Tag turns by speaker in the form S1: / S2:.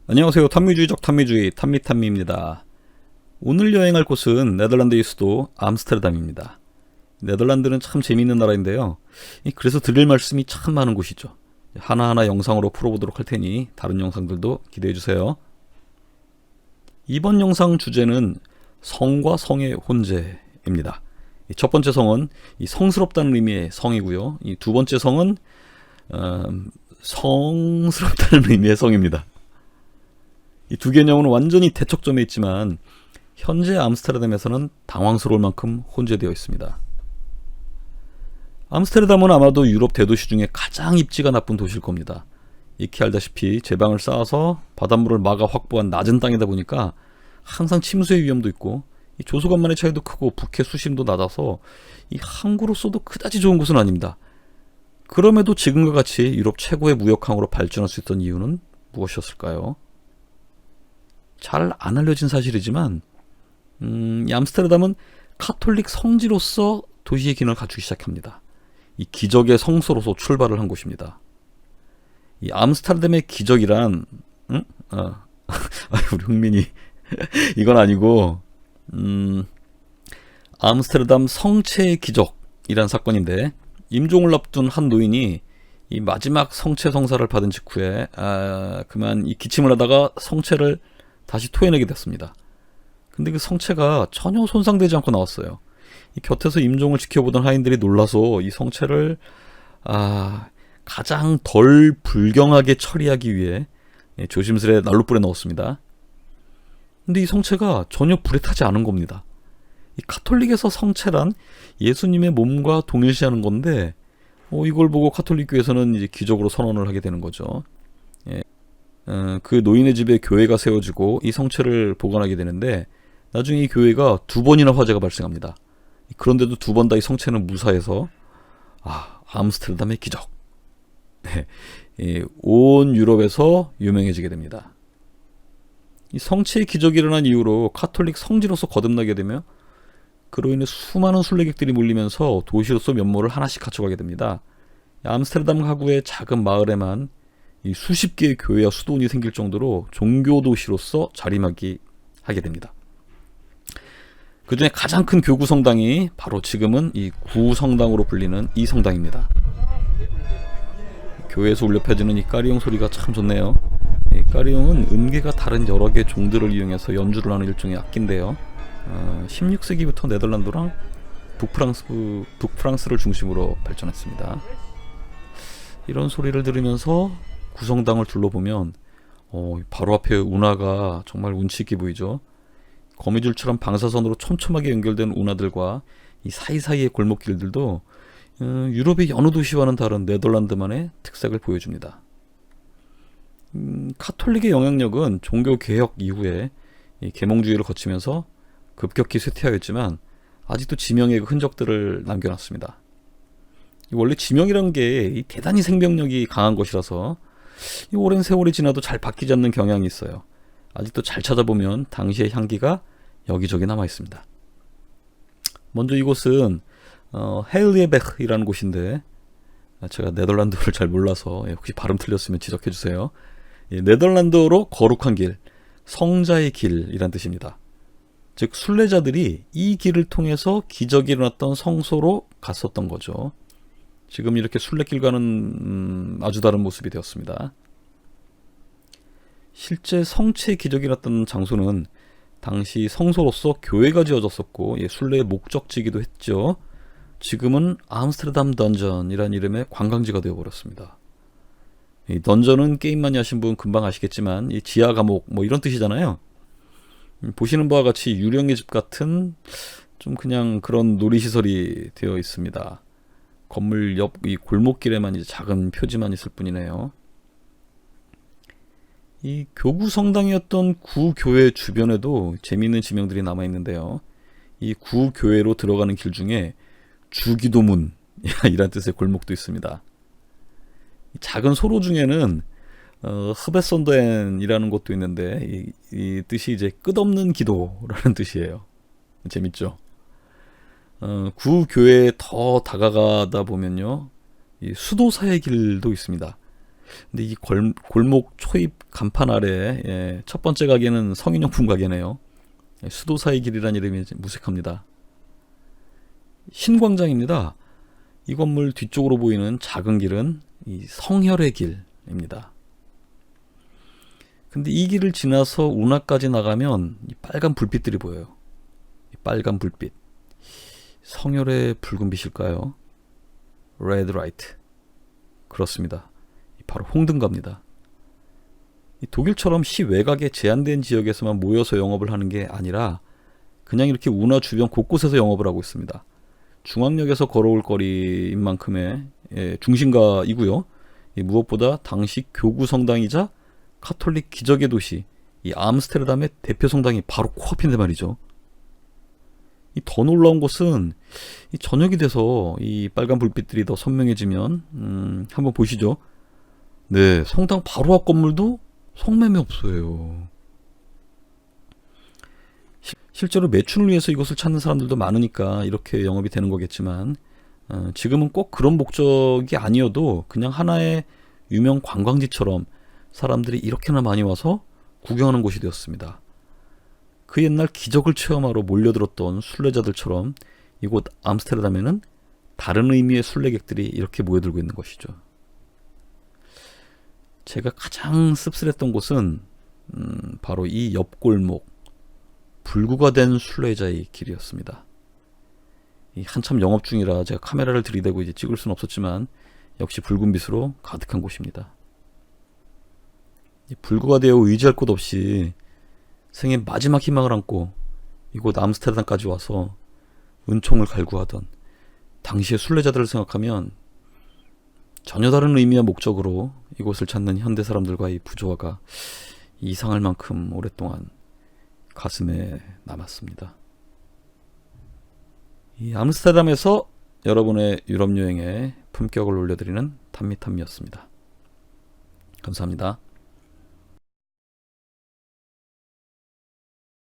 S1: 안녕하세요. 탐미주의적 탐미주의 탐미입니다. 오늘 여행할 곳은 네덜란드의 수도 암스테르담입니다. 네덜란드는 참 재미있는 나라인데요. 그래서 드릴 말씀이 참 많은 곳이죠. 하나하나 영상으로 풀어보도록 할 테니 다른 영상들도 기대해주세요. 이번 영상 주제는 성과 성의 혼재입니다. 첫 번째 성은 성스럽다는 의미의 성이고요. 두 번째 성은 성스럽다는 의미의 성입니다. 이 두 개념은 완전히 대척점에 있지만 현재 암스테르담에서는 당황스러울 만큼 혼재되어 있습니다. 암스테르담은 아마도 유럽 대도시 중에 가장 입지가 나쁜 도시일 겁니다. 익히 알다시피 제방을 쌓아서 바닷물을 막아 확보한 낮은 땅이다 보니까 항상 침수의 위험도 있고 이 조수간만의 차이도 크고 북해 수심도 낮아서 이 항구로서도 그다지 좋은 곳은 아닙니다. 그럼에도 지금과 같이 유럽 최고의 무역항으로 발전할 수 있던 이유는 무엇이었을까요? 잘 안 알려진 사실이지만 이 암스테르담은 카톨릭 성지로서 도시의 기능을 갖추기 시작합니다. 이 기적의 성소로서 출발을 한 곳입니다. 이 암스테르담의 기적이란 우리 흥민이 이건 아니고 암스테르담 성체의 기적이란 사건인데 임종을 앞둔 한 노인이 이 마지막 성체 성사를 받은 직후에 그만 이 기침을 하다가 성체를 다시 토해내게 됐습니다. 근데 그 성체가 전혀 손상되지 않고 나왔어요. 이 곁에서 임종을 지켜보던 하인들이 놀라서 이 성체를 가장 덜 불경하게 처리하기 위해 조심스레 난로불에 넣었습니다. 근데 이 성체가 전혀 불에 타지 않은 겁니다. 이 카톨릭에서 성체란 예수님의 몸과 동일시하는 건데 이걸 보고 카톨릭교에서는 이제 기적으로 선언을 하게 되는 거죠. 그 노인의 집에 교회가 세워지고 이 성체를 보관하게 되는데 나중에 이 교회가 2번이나 화재가 발생합니다. 그런데도 2번 다 이 성체는 무사해서 암스테르담의 기적. 온 유럽에서 유명해지게 됩니다. 이 성체의 기적이 일어난 이후로 카톨릭 성지로서 거듭나게 되며 그로 인해 수많은 순례객들이 몰리면서 도시로서 면모를 하나씩 갖춰가게 됩니다. 암스테르담 하구의 작은 마을에만 이 수십 개의 교회와 수도원이 생길 정도로 종교 도시로서 자리매김하게 됩니다. 그 중에 가장 큰 교구 성당이 바로 지금은 이 구성당으로 불리는 이 성당입니다. 교회에서 울려 퍼지는 이 까리용 소리가 참 좋네요. 이 까리용은 음계가 다른 여러 개의 종들을 이용해서 연주를 하는 일종의 악기인데요. 16세기부터 네덜란드랑 북프랑스를 중심으로 발전했습니다. 이런 소리를 들으면서 구성당을 둘러보면 바로 앞에 운하가 정말 운치 있게 보이죠. 거미줄처럼 방사선으로 촘촘하게 연결된 운하들과 이 사이사이의 골목길들도 유럽의 여느 도시와는 다른 네덜란드만의 특색을 보여줍니다. 카톨릭의 영향력은 종교개혁 이후에 이 계몽주의를 거치면서 급격히 쇠퇴하였지만 아직도 지명의 흔적들을 남겨놨습니다. 원래 지명이란 게 대단히 생명력이 강한 것이라서 이 오랜 세월이 지나도 잘 바뀌지 않는 경향이 있어요. 아직도 잘 찾아보면 당시의 향기가 여기저기 남아 있습니다. 먼저 이곳은 헤일리에베흐이라는 곳인데 제가 네덜란드어를 잘 몰라서 혹시 발음 틀렸으면 지적해 주세요. 네덜란드어로 거룩한 길, 성자의 길이란 뜻입니다. 즉 순례자들이 이 길을 통해서 기적이 일어났던 성소로 갔었던 거죠. 지금 이렇게 순례길과는 아주 다른 모습이 되었습니다. 실제 성체의 기적이 일어났던 장소는 당시 성소로서 교회가 지어졌었고 순례의 목적지이기도 했죠. 지금은 암스테르담 던전이라는 이름의 관광지가 되어버렸습니다. 이 던전은 게임 많이 하신 분 금방 아시겠지만 이 지하 감옥 이런 뜻이잖아요. 보시는 바와 같이 유령의 집 같은 좀 그냥 그런 놀이시설이 되어 있습니다. 건물 옆 이 골목길에만 이제 작은 표지만 있을 뿐이네요. 이 교구 성당이었던 구교회 주변에도 재미있는 지명들이 남아 있는데요. 이 구교회로 들어가는 길 중에 주기도문 이란 뜻의 골목도 있습니다. 작은 소로 중에는 흐베선더엔이라는 곳도 있는데 이 뜻이 이제 끝없는 기도라는 뜻이에요. 재밌죠? 구교회에 더 다가가다 보면요, 이 수도사의 길도 있습니다. 근데 이 골목 초입 간판 아래 첫 번째 가게는 성인용품 가게네요. 수도사의 길이라는 이름이 무색합니다. 신광장입니다. 이 건물 뒤쪽으로 보이는 작은 길은 이 성혈의 길입니다. 근데 이 길을 지나서 운하까지 나가면 이 빨간 불빛들이 보여요. 이 빨간 불빛. 성혈의 붉은 빛일까요? Red Light. 그렇습니다. 바로 홍등갑니다. 독일처럼 시 외곽에 제한된 지역에서만 모여서 영업을 하는 게 아니라 그냥 이렇게 운하 주변 곳곳에서 영업을 하고 있습니다. 중앙역에서 걸어올 거리인 만큼의 중심가이고요. 무엇보다 당시 교구 성당이자 카톨릭 기적의 도시 이 암스테르담의 대표 성당이 바로 코앞인데 말이죠. 더 놀라운 것은 이 저녁이 돼서 이 빨간 불빛들이 더 선명해지면 한번 보시죠. 네, 성당 바로 앞 건물도 성매매 업소예요. 실제로 매출을 위해서 이것을 찾는 사람들도 많으니까 이렇게 영업이 되는 거겠지만 지금은 꼭 그런 목적이 아니어도 그냥 하나의 유명 관광지처럼 사람들이 이렇게나 많이 와서 구경하는 곳이 되었습니다. 그 옛날 기적을 체험하러 몰려들었던 순례자들처럼 이곳 암스테르담에는 다른 의미의 순례객들이 이렇게 모여들고 있는 것이죠. 제가 가장 씁쓸했던 곳은 바로 이 옆골목 불구가 된 순례자의 길이었습니다. 한참 영업 중이라 제가 카메라를 들이대고 이제 찍을 수는 없었지만 역시 붉은 빛으로 가득한 곳입니다. 불구가 되어 의지할 곳 없이 생의 마지막 희망을 안고 이곳 암스테르담까지 와서 은총을 갈구하던 당시의 순례자들을 생각하면 전혀 다른 의미와 목적으로 이곳을 찾는 현대 사람들과의 부조화가 이상할 만큼 오랫동안 가슴에 남았습니다. 이 암스테르담에서 여러분의 유럽 여행에 품격을 올려드리는 탐미탐미였습니다. 감사합니다.